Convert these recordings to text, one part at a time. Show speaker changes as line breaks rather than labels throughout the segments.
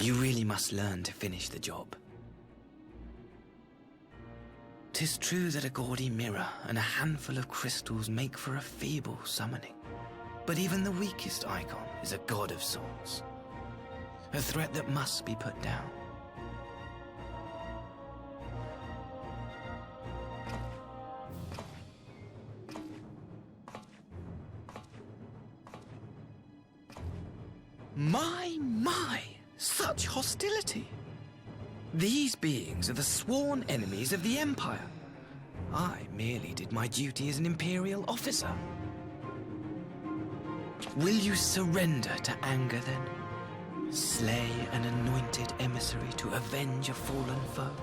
You really must learn to finish the job. 'Tis true that a gaudy mirror and a handful of crystals make for a feeble summoning. But even the weakest icon is a god of sorts. A threat that must be put down. My! Such hostility! These beings are the sworn enemies of the Empire. I merely did my duty as an Imperial officer. Will you surrender to anger then? Slay an anointed emissary to avenge a fallen foe?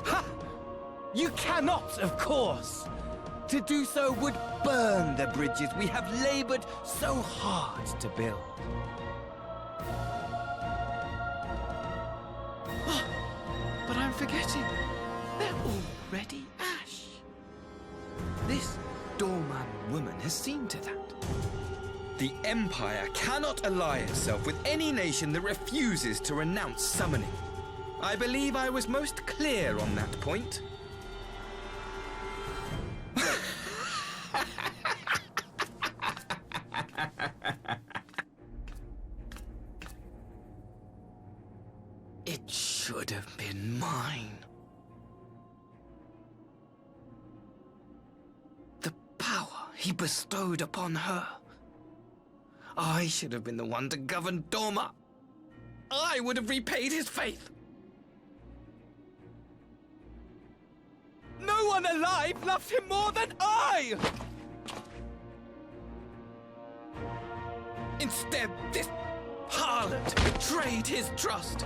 Ha! You cannot, of course! To do so would burn the bridges we have labored so hard to build.
Oh, but I'm forgetting. They're already ash. This doorman woman has seen to that.
The Empire cannot ally itself with any nation that refuses to renounce summoning. I believe I was most clear on that point.
It should have been mine. The power he bestowed upon her. I should have been the one to govern Doma. I would have repaid his faith.
No one alive loves him more than I!
Instead, this harlot betrayed his trust.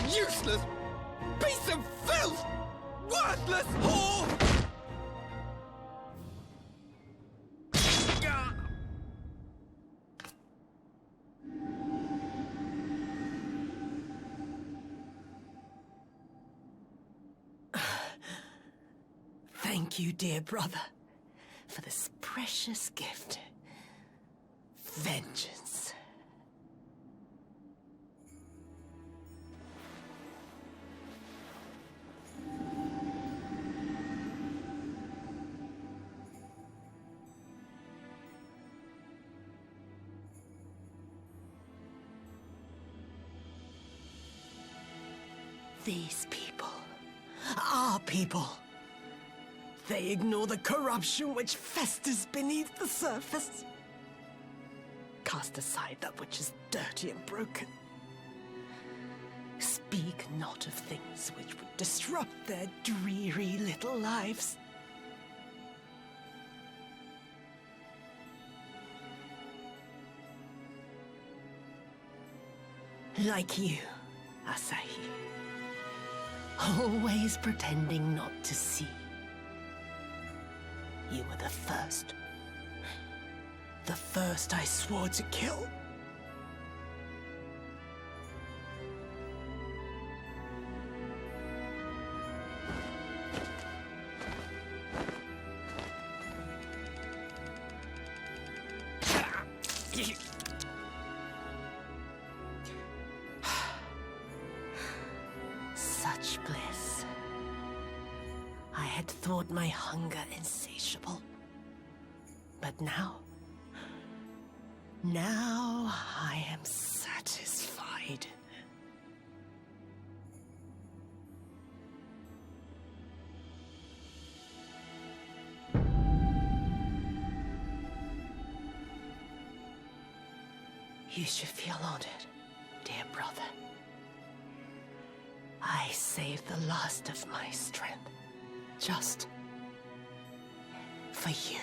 Useless piece of filth! Worthless whore!
Thank you, dear brother, for this precious gift. Vengeance. These people, our people, they ignore the corruption which festers beneath the surface. Cast aside that which is dirty and broken. Speak not of things which would disrupt their dreary little lives. Like you, Asahi. Always pretending not to see. You were the first. The first I swore to kill. Such bliss. I had thought my hunger insatiable. But now I am satisfied. You should feel honored, dear brother. I saved the last of my strength, just for you.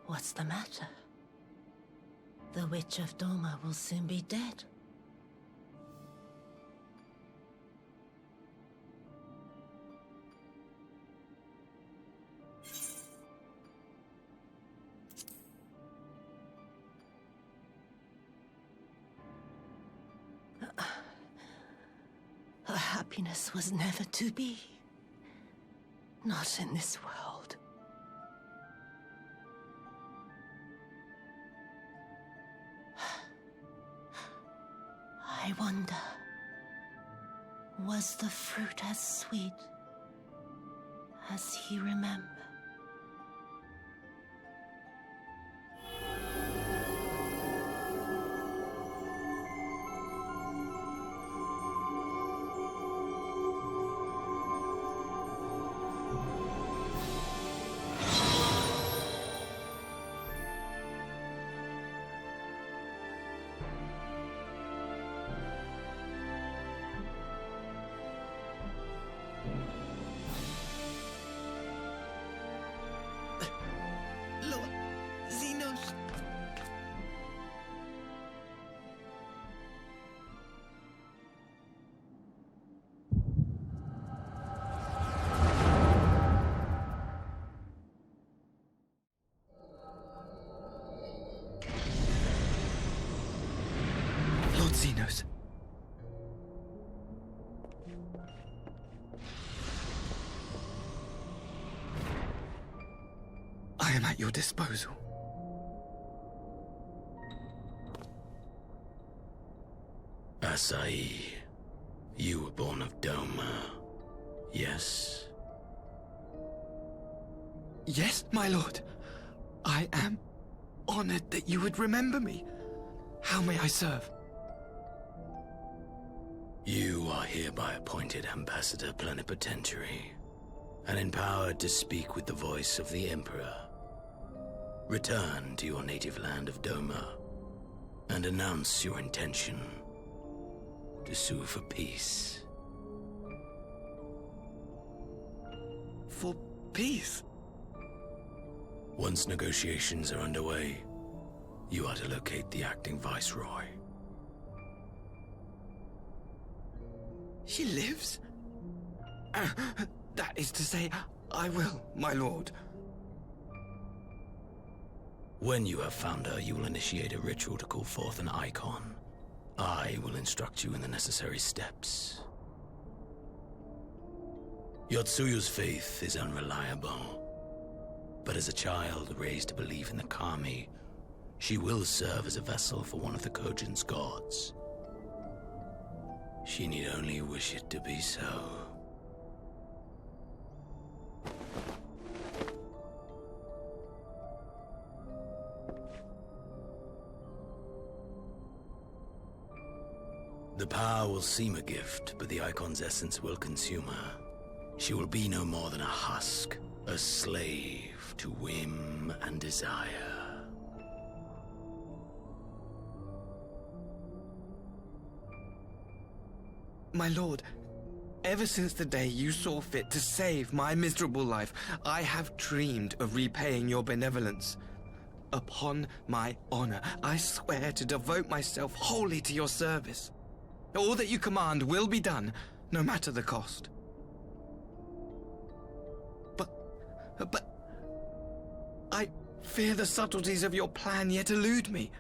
What's the matter? The Witch of Doma will soon be dead. Her happiness was never to be. Not in this world. I wonder, was the fruit as sweet as he remembered?
Lord Xenos. Lord Xenos. I am at your disposal.
Asai, you were born of Doma, yes?
Yes, my lord. I am honored that you would remember me. How may I serve?
You are hereby appointed Ambassador Plenipotentiary, and empowered to speak with the voice of the Emperor. Return to your native land of Doma, and announce your intention to sue for peace.
For peace?
Once negotiations are underway, you are to locate the acting Viceroy.
She lives? That is to say, I will, my lord.
When you have found her, you will initiate a ritual to call forth an icon. I will instruct you in the necessary steps. Yotsuyu's faith is unreliable, but as a child raised to believe in the Kami, she will serve as a vessel for one of the Kojin's gods. She need only wish it to be so. The power will seem a gift, but the icon's essence will consume her. She will be no more than a husk, a slave to whim and desire.
My lord, ever since the day you saw fit to save my miserable life, I have dreamed of repaying your benevolence. Upon my honor, I swear to devote myself wholly to your service. All that you command will be done, no matter the cost. But I fear the subtleties of your plan yet elude me.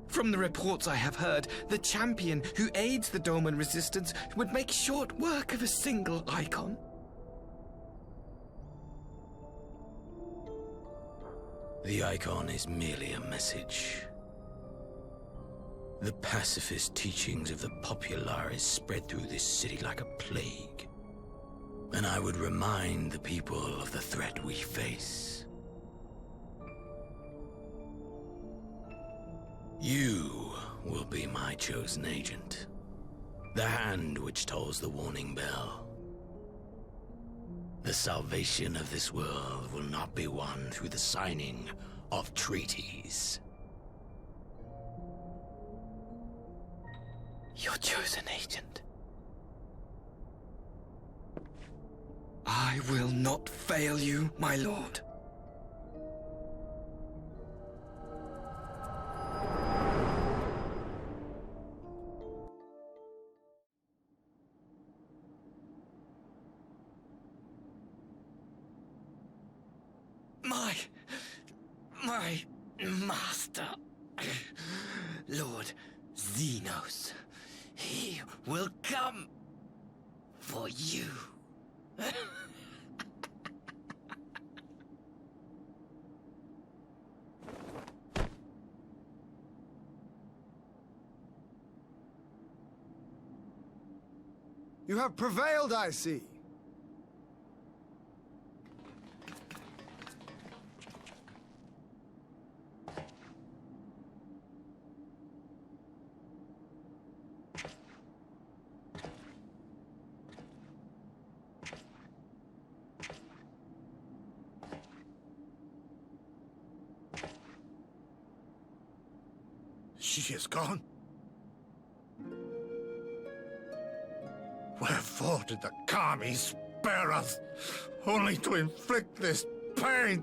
From the reports I have heard, the champion who aids the Doman resistance would make short work of a single icon.
The icon is merely a message. The pacifist teachings of the Populares spread through this city like a plague. And I would remind the people of the threat we face. You will be my chosen agent. The hand which tolls the warning bell. The salvation of this world will not be won through the signing of treaties.
Your chosen agent. I will not fail you, my lord.
My master, Lord Xenos, he will come for you.
You have prevailed, I see.
She is gone. Wherefore did the Kami spare us, only to inflict this pain?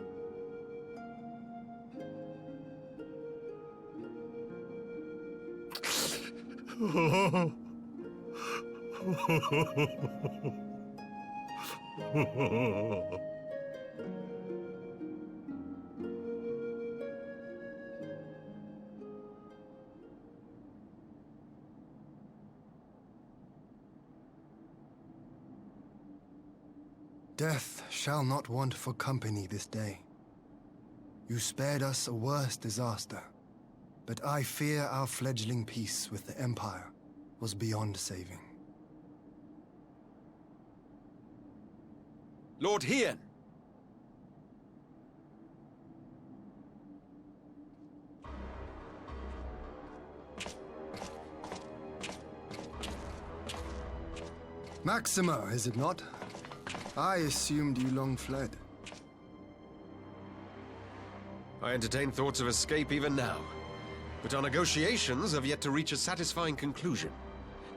Death shall not want for company this day. You spared us a worse disaster, but I fear our fledgling peace with the Empire was beyond saving.
Lord Hien!
Maxima, is it not? I assumed you long fled.
I entertain thoughts of escape even now, but our negotiations have yet to reach a satisfying conclusion.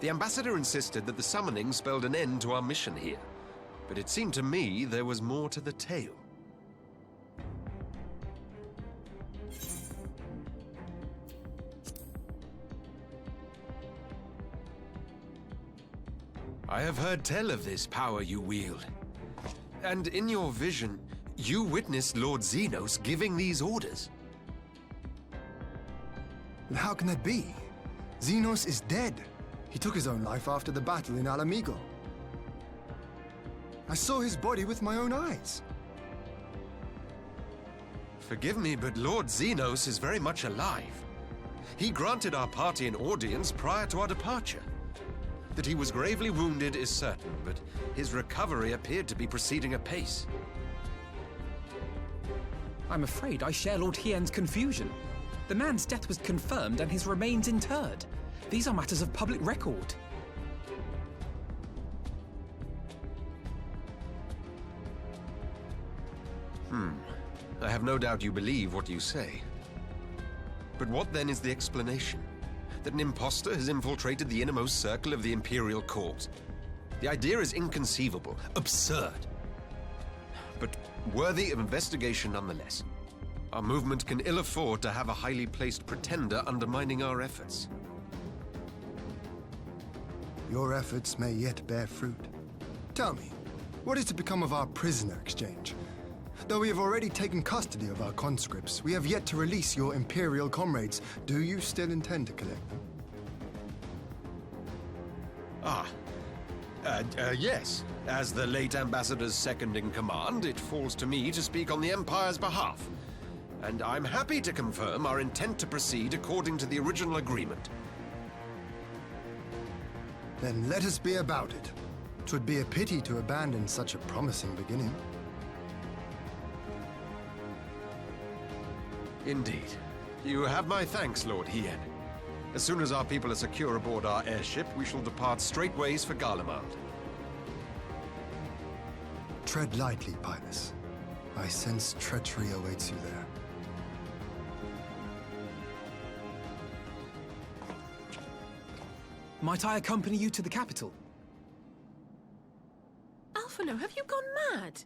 The ambassador insisted that the summoning spelled an end to our mission here, but it seemed to me there was more to the tale. I have heard tell of this power you wield. And in your vision, you witnessed Lord Xenos giving these orders.
But how can that be? Xenos is dead. He took his own life after the battle in Alamigo. I saw his body with my own eyes.
Forgive me, but Lord Xenos is very much alive. He granted our party an audience prior to our departure. That he was gravely wounded is certain, but his recovery appeared to be proceeding apace.
I'm afraid I share Lord Hien's confusion. The man's death was confirmed and his remains interred. These are matters of public record.
I have no doubt you believe what you say. But what then is the explanation? That an imposter has infiltrated the innermost circle of the Imperial Court? The idea is inconceivable, absurd. But worthy of investigation nonetheless. Our movement can ill afford to have a highly placed pretender undermining our efforts.
Your efforts may yet bear fruit. Tell me, what is to become of our prisoner exchange? Though we have already taken custody of our conscripts, we have yet to release your Imperial comrades. Do you still intend to collect them?
Yes. As the late Ambassador's second-in-command, it falls to me to speak on the Empire's behalf. And I'm happy to confirm our intent to proceed according to the original agreement.
Then let us be about it. 'Twould be a pity to abandon such a promising beginning.
Indeed. You have my thanks, Lord Hien. As soon as our people are secure aboard our airship, we shall depart straightways for Garlemald.
Tread lightly, Pilus. I sense treachery awaits you there.
Might I accompany you to the capital?
Alphino, have you gone mad?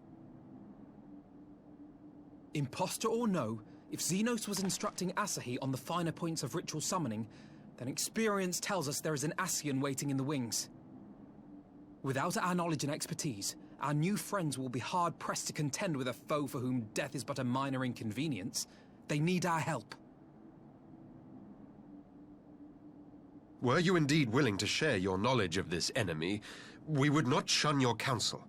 Imposter or no, if Xenos was instructing Asahi on the finer points of ritual summoning, then experience tells us there is an Ascian waiting in the wings. Without our knowledge and expertise, our new friends will be hard-pressed to contend with a foe for whom death is but a minor inconvenience. They need our help.
Were you indeed willing to share your knowledge of this enemy, we would not shun your counsel.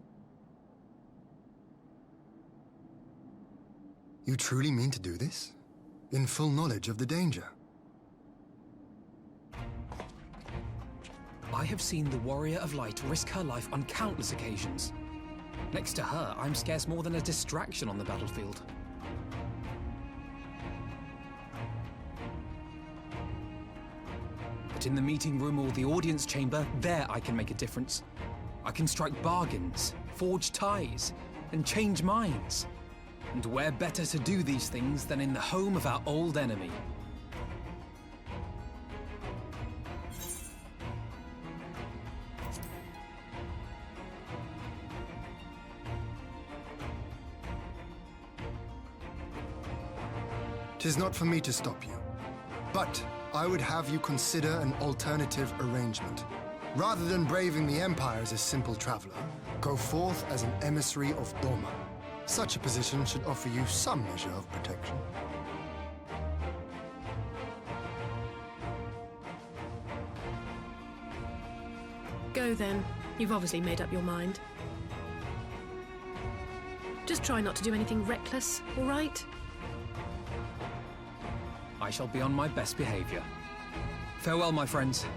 You truly mean to do this? In full knowledge of the danger?
I have seen the Warrior of Light risk her life on countless occasions. Next to her, I'm scarce more than a distraction on the battlefield. But in the meeting room or the audience chamber, there I can make a difference. I can strike bargains, forge ties, and change minds. And where better to do these things than in the home of our old enemy?
Tis not for me to stop you, but I would have you consider an alternative arrangement. Rather than braving the Empire as a simple traveler, go forth as an emissary of Doma. Such a position should offer you some measure of protection.
Go then. You've obviously made up your mind. Just try not to do anything reckless, all right?
I shall be on my best behavior. Farewell, my friends.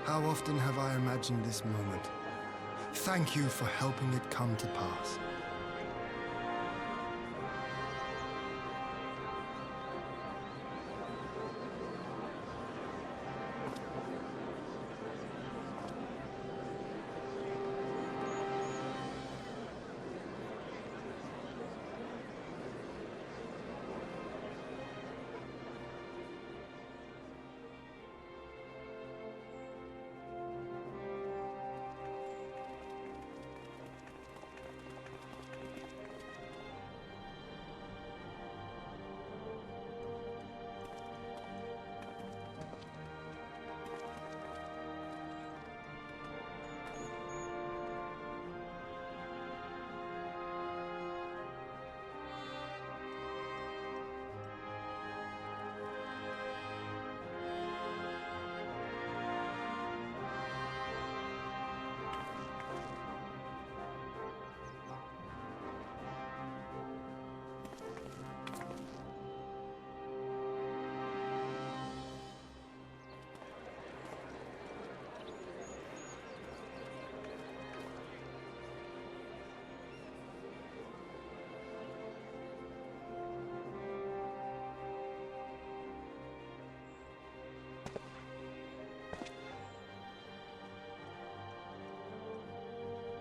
How often have I imagined this moment? Thank you for helping it come to pass.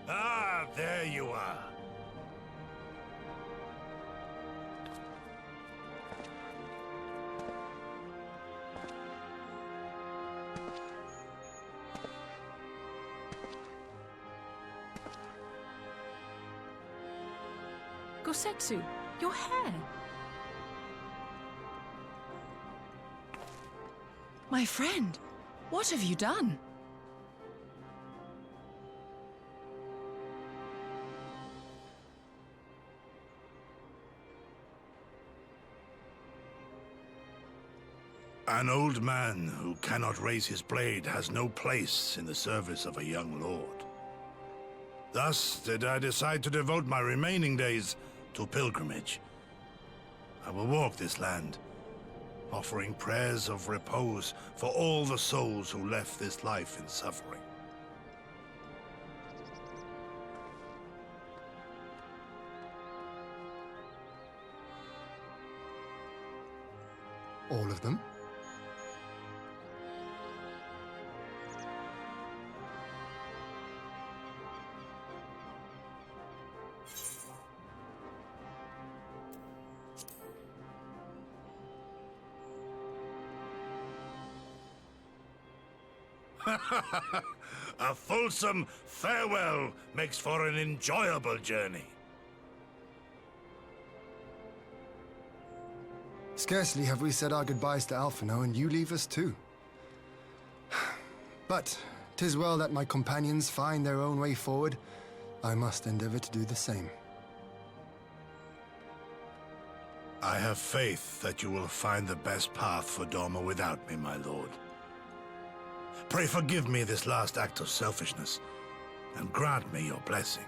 Ah, there you are.
Gosetsu, your hair.
My friend, what have you done?
An old man who cannot raise his blade has no place in the service of a young lord. Thus did I decide to devote my remaining days to pilgrimage. I will walk this land, offering prayers of repose for all the souls who left this life in suffering.
All of them?
A fulsome farewell makes for an enjoyable journey.
Scarcely have we said our goodbyes to Alphino, and you leave us too. But 'tis well that my companions find their own way forward. I must endeavor to do the same.
I have faith that you will find the best path for Doma without me, my lord. Pray forgive me this last act of selfishness, and grant me your blessing.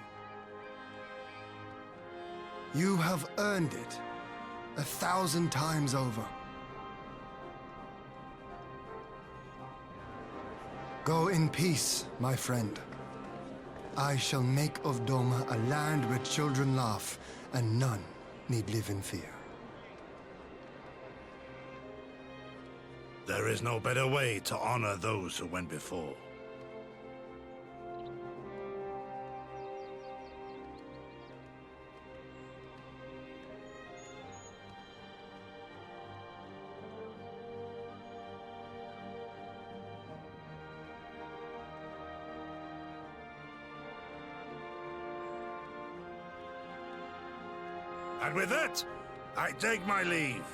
You have earned it 1,000 times over. Go in peace, my friend. I shall make of Doma a land where children laugh and none need live in fear.
There is no better way to honor those who went before. And with that, I take my leave.